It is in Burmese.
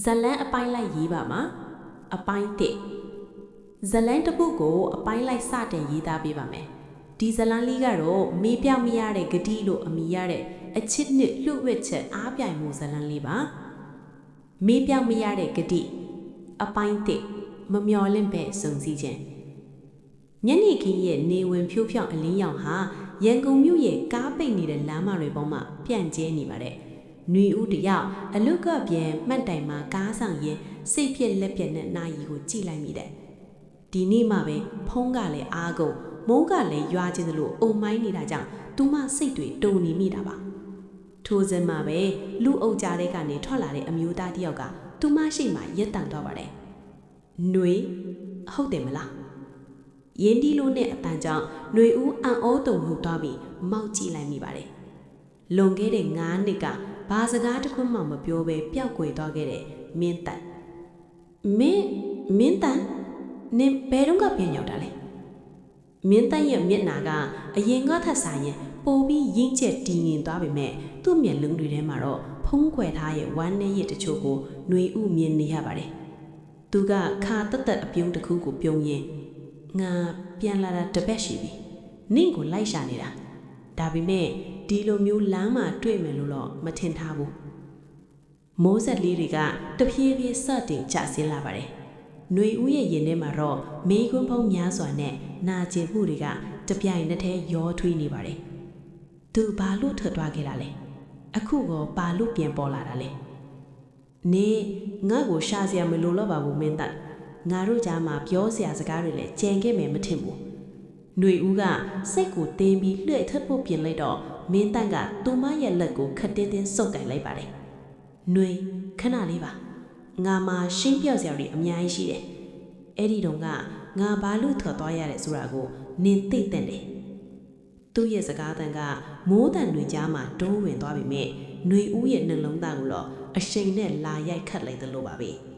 ဇလန်းအပိုင်းလိုက်ရေးပါမှာအပိုင်း1ဇလန်းတစ်ပုဒ်ကိုအပိုင်းလိုက်စတင်ရေးသားပေးပါမယ်ဒီဇလန်းလေးကတော့မေးပြောင်းမရတဲ့ဂတိလို့အမည်ရတဲ့အချစ်နှစ်လှုပ်ဝက်ချက်အားပြိုင်မှုဇလန်းလေးပါမေးပြောင်းမရတဲ့ဂတိအပိုင်း1မမျော်လင့်ပဲစုံစည်းခြင်းညနေခင်းရဲ့နေဝင်ဖြိုးဖြောင်းအလင်းရောင်ဟာရန်ကုန်မြို့ရဲ့ကားပိတ်နေတဲ့လမ်းမတွေပေါ်မှာပြန့်ကျဲနေပါတယ်။ຫນွေဦးတယောက်အလုကပြန်မှတ်တိုင်မှာကားဆောင်ရင်စိတ်ပြက်လက်ပြက်နဲ့နာရီကိုကြည့်လိုက်မိတယ်။ဒီနေ့မှပဲဖုံးကလည်းအားကုန်မိုးကလည်းရွာခြင်းလို့အုံမိုင်းနေတာကြောင့်သူမစိတ်တွေတုန်နေမိတာပါ။ထိုစဉ်မှာပဲလူအုပ်ကြားတဲ့ကနေထွက်လာတဲ့အမျိုးသားတယောက်ကသူမရှိမှရက်တန်သွားပါတယ်။ຫນွေဟုတ်တယ်မလား။ရင်းဒီလိုနဲ့အတန်ကြောင့်ຫນွေဦးအံ့ဩတုန်လှုပ်သွားပြီးမောက်ကြည့်လိုက်မိပါတယ်။လွန်ခဲ့တဲ့9နှစ်ကဘာစကားတစ်ခုမှမပြောဘဲပျောက်ကွယ်သွားခဲ့တဲ့မင်းတန်မင်းတန်နင်ဘယ်တော့ကပြန်ရောက်တာလဲမင်းတန်ရဲ့မျက်နှာကအရင်ကထပ်ဆိုင်ရင်ပိုပြီးရင်းချက်တည်ငြိမ်သွားပေမဲ့သူ့မျက်လုံးတွေထဲမှာတော့ဖုံးကွယ်ထားရဲ့ဝမ်းနည်းရတချို့ကိုຫນွေဥမြင်နေရပါတယ်သူကခါတက်တက်အပြုံးတစ်ခုကိုပြုံးရင်ငါပြန်လာတာတပတ်ရှိပြီနင့်ကိုလိုက်ရှာနေတာဒါပေမဲ့ဒီလိုမျိုးလမ်းမှာတွေ့မယ်လို့တော့မထင်ထားဘူးမိုးဆက်လေးတွေကတဖြည်းဖြည်းစတင်ကျဆင်းလာပါတယ်ຫນွေဦးရဲ့ရင်ထဲမှာတော့မေးခွန်းဖုံးများစွာနဲ့နာကျင်မှုတွေကတပြိုင်နက်တည်းရောထွေးနေပါတယ်သူဘာလို့ထွက်သွားခဲ့တာလဲအခုကဘာလို့ပြန်ပေါ်လာတာလဲနေငါ့ကိုရှာစရာမလိုတော့ပါဘူးမင်းသားငါတို့ကြားမှာပြောစရာစကားတွေလည်းကြံခဲ့မယ်မထင်ဘူးຫນွေဦးကစိတ်ကိုတင်းပြီးလှည့်ထပ်ဖို့ပြင်လိုက်တော့မင်းတန့်ကသူမရဲ့လက်ကိုခက်တင်းတင်းစုပ်ကင်လိုက်ပါတယ်။ຫນွေခဏလေးပါ။ငါမှရှင်းပြစရာတွေအများကြီးရှိတယ်။အဲ့ဒီတော့ကငါဘာလို့ထွက်သွားရတဲ့ဆိုတာကိုနင်သိတဲ့တယ်။သူ့ရဲ့စကားတန်ကမိုးတန်တွေကြားမှာတိုးဝင်သွားပြီမဲ့ຫນွေဦးရဲ့နှလုံးသားကိုတော့အရှိန်နဲ့လာရိုက်ခတ်လိုက်သလိုပါပဲ။